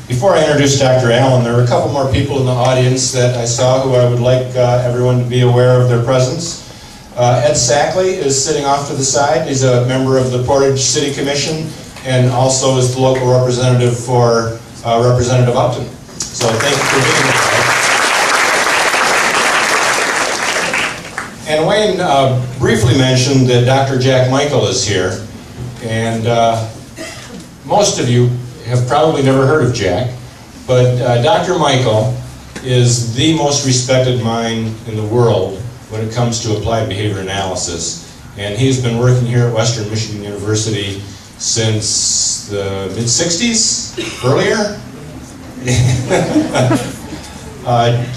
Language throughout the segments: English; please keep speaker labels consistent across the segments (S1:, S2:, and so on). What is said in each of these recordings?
S1: Before I introduce Dr. Allen, there are a couple more people in the audience that I saw who I would like everyone to be aware of their presence. Ed Sackley is sitting off to the side. He's a member of the Portage City Commission and also is the local representative for Representative Upton. So thank you for being here. And Wayne briefly mentioned that Dr. Jack Michael is here. And most of you have probably never heard of Jack, but Dr. Michael is the most respected mind in the world when it comes to applied behavior analysis. And he's been working here at Western Michigan University since the mid-60s, earlier.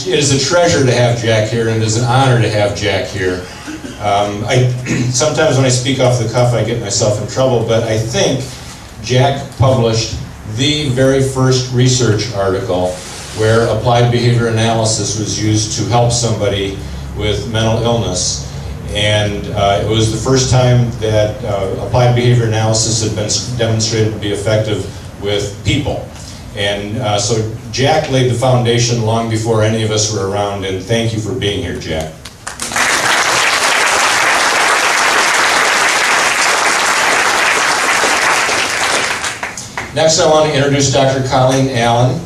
S1: It is a treasure to have Jack here, and it is an honor to have Jack here. Sometimes when I speak off the cuff I get myself in trouble, but I think Jack published the very first research article where applied behavior analysis was used to help somebody with mental illness. And it was the first time that applied behavior analysis had been demonstrated to be effective with people. And so Jack laid the foundation long before any of us were around, and thank you for being here, Jack. Next, I want to introduce Dr. Colleen Allen.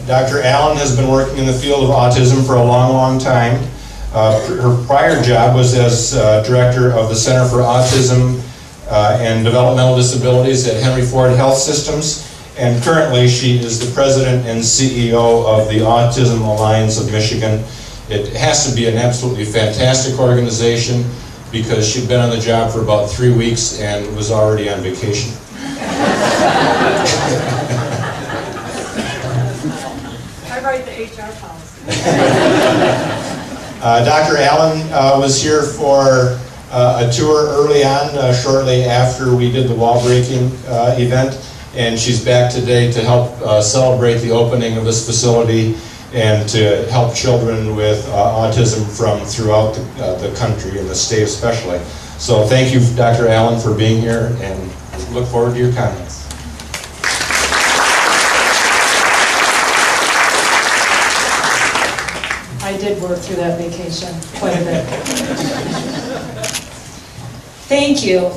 S1: Dr. Allen has been working in the field of autism for a long, long time. Her prior job was as director of the Center for Autism and Developmental Disabilities at Henry Ford Health Systems, and currently she is the president and CEO of the Autism Alliance of Michigan. It has to be an absolutely fantastic organization because she'd been on the job for about 3 weeks and was already on vacation.
S2: I write the HR policy.
S1: Dr. Allen was here for a tour early on, shortly after we did the wall breaking event, and she's back today to help celebrate the opening of this facility and to help children with autism from throughout the country and the state especially. So thank you, Dr. Allen, for being here, and look forward to your comments.
S2: I did work through that vacation quite a bit. Thank you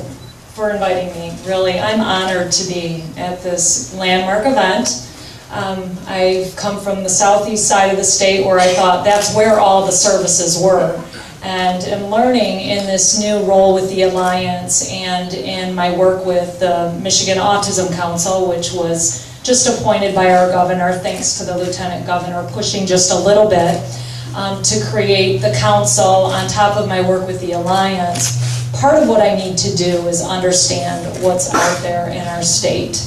S2: for inviting me, really. I'm honored to be at this landmark event. I've come from the southeast side of the state where I thought that's where all the services were. And am learning in this new role with the Alliance and in my work with the Michigan Autism Council, which was just appointed by our governor, thanks to the Lieutenant Governor pushing just a little bit, to create the council on top of my work with the Alliance. Part of what I need to do is understand what's out there in our state.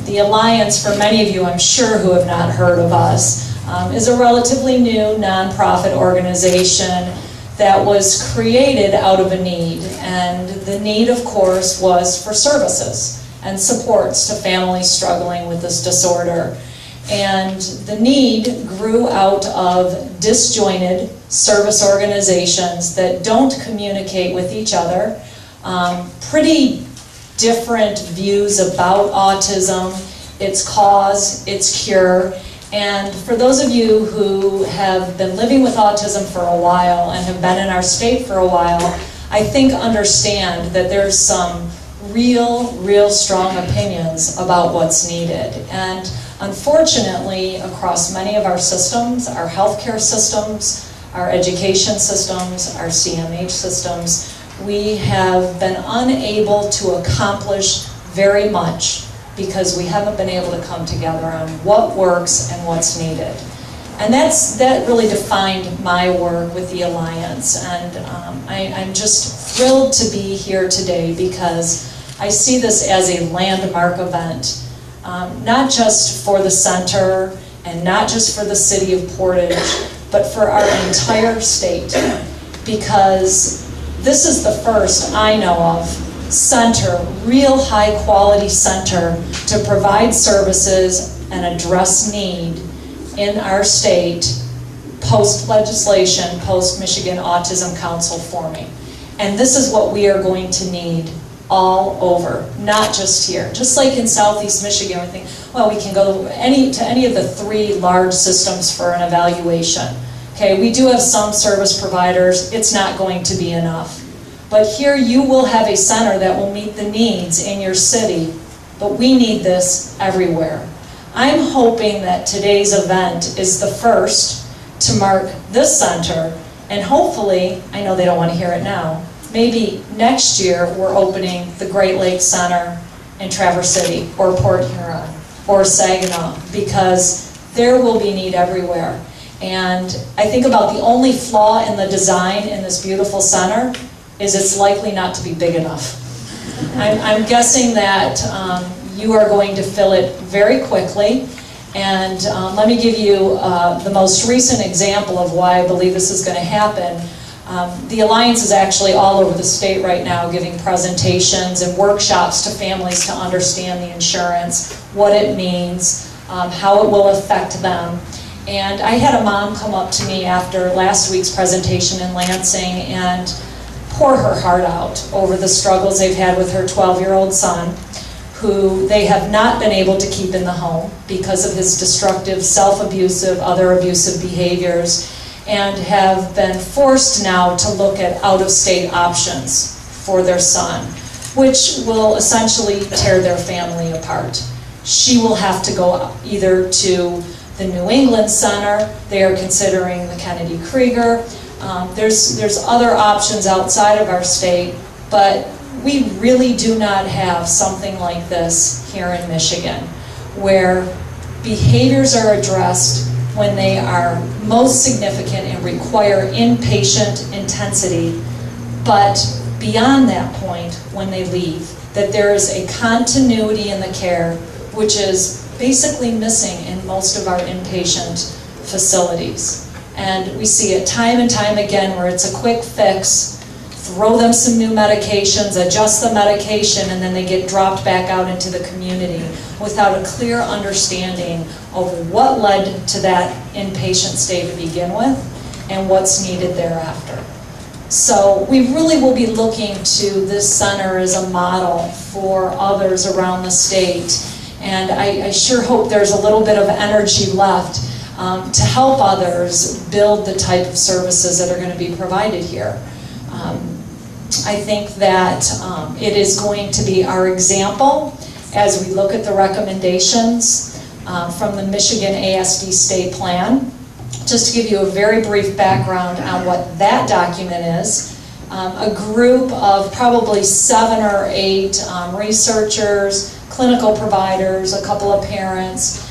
S2: The Alliance, for many of you I'm sure who have not heard of us, is a relatively new nonprofit organization that was created out of a need. And the need, of course, was for services and supports to families struggling with this disorder. And the need grew out of disjointed service organizations that don't communicate with each other, pretty different views about autism, its cause, its cure. And for those of you who have been living with autism for a while and have been in our state for a while, I think understand that there's some real strong opinions about what's needed. And unfortunately, across many of our systems, our healthcare systems, our education systems, our CMH systems, we have been unable to accomplish very much because we haven't been able to come together on what works and what's needed. And that really defined my work with the Alliance. And I'm just thrilled to be here today because I see this as a landmark event, not just for the center and not just for the city of Portage, but for our entire state, because this is the first I know of center, real high quality center to provide services and address need in our state post legislation, post Michigan Autism Council forming. And this is what we are going to need a all over, not just here. Just like in Southeast Michigan, we think, well, we can go to any of the 3 large systems for an evaluation. Okay, we do have some service providers. It's not going to be enough. But here you will have a center that will meet the needs in your city, but we need this everywhere. I'm hoping that today's event is the first to mark this center, and hopefully, I know they don't want to hear it now, maybe next year we're opening the Great Lakes Center in Traverse City or Port Huron or Saginaw, because there will be need everywhere. And I think about the only flaw in the design in this beautiful center is it's likely not to be big enough. I'm guessing that you are going to fill it very quickly. And let me give you the most recent example of why I believe this is going to happen. The Alliance is actually all over the state right now giving presentations and workshops to families to understand the insurance, what it means, how it will affect them. And I had a mom come up to me after last week's presentation in Lansing and pour her heart out over the struggles they've had with her 12-year-old son, who they have not been able to keep in the home because of his destructive, self-abusive, other abusive behaviors, and have been forced now to look at out-of-state options for their son, which will essentially tear their family apart. She will have to go either to the New England Center, they are considering the Kennedy Krieger. There's other options outside of our state, but we really do not have something like this here in Michigan, where behaviors are addressed when they are most significant and require inpatient intensity, but beyond that point, when they leave, that there is a continuity in the care, which is basically missing in most of our inpatient facilities. And we see it time and time again where it's a quick fix, throw them some new medications, adjust the medication, and then they get dropped back out into the community without a clear understanding of what led to that inpatient stay to begin with and what's needed thereafter. So we really will be looking to this center as a model for others around the state. And I sure hope there's a little bit of energy left to help others build the type of services that are going to be provided here. I think that it is going to be our example as we look at the recommendations from the Michigan ASD State Plan. Just to give you a very brief background on what that document is, a group of probably 7 or 8 researchers, clinical providers, a couple of parents,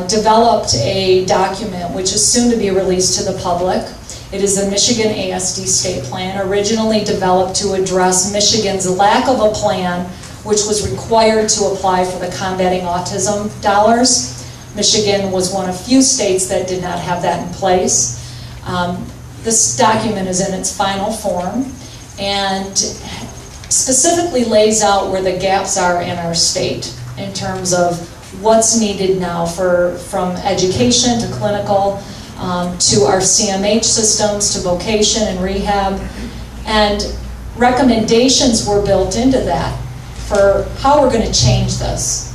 S2: developed a document which is soon to be released to the public. It is the Michigan ASD State Plan, originally developed to address Michigan's lack of a plan which was required to apply for the Combating Autism dollars. Michigan was one of few states that did not have that in place. This document is in its final form and specifically lays out where the gaps are in our state in terms of what's needed now from education to clinical, to our CMH systems, to vocation and rehab. And recommendations were built into that for how we're going to change this.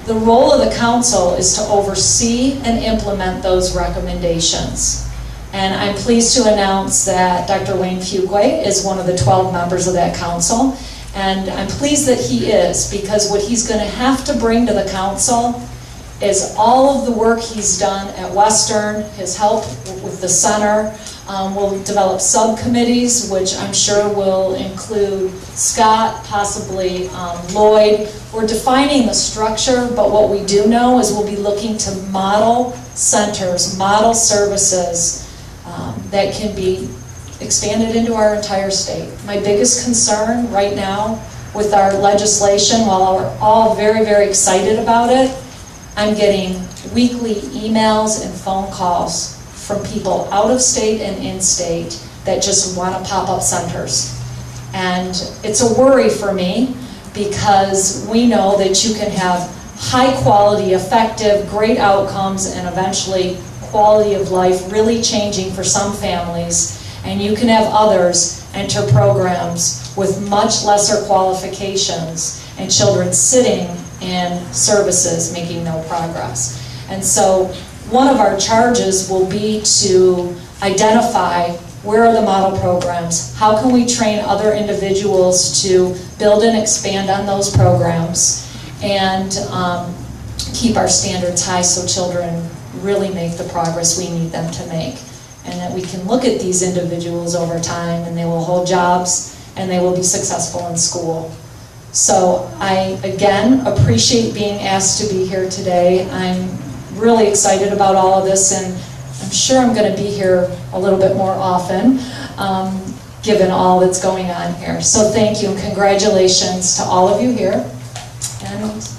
S2: The role of the council is to oversee and implement those recommendations. And I'm pleased to announce that Dr. Wayne Fuqua is one of the 12 members of that council. And I'm pleased that he is, because what he's going to have to bring to the council is all of the work he's done at Western, his help with the center. We'll develop subcommittees, which I'm sure will include Scott, possibly Lloyd. We're defining the structure, but what we do know is we'll be looking to model centers, model services that can be expanded into our entire state. My biggest concern right now with our legislation, while we're all very, very excited about it, I'm getting weekly emails and phone calls from people out of state and in state that just want to pop up centers. And it's a worry for me, because we know that you can have high quality, effective, great outcomes, and eventually quality of life really changing for some families. and you can have others enter programs with much lesser qualifications and children sitting in services making no progress. And so one of our charges will be to identify where are the model programs, how can we train other individuals to build and expand on those programs, and keep our standards high so children really make the progress we need them to make. And that we can look at these individuals over time and they will hold jobs and they will be successful in school. So I, again, appreciate being asked to be here today. I'm really excited about all of this, and I'm sure I'm going to be here a little bit more often, given all that's going on here. So thank you and congratulations to all of you here. And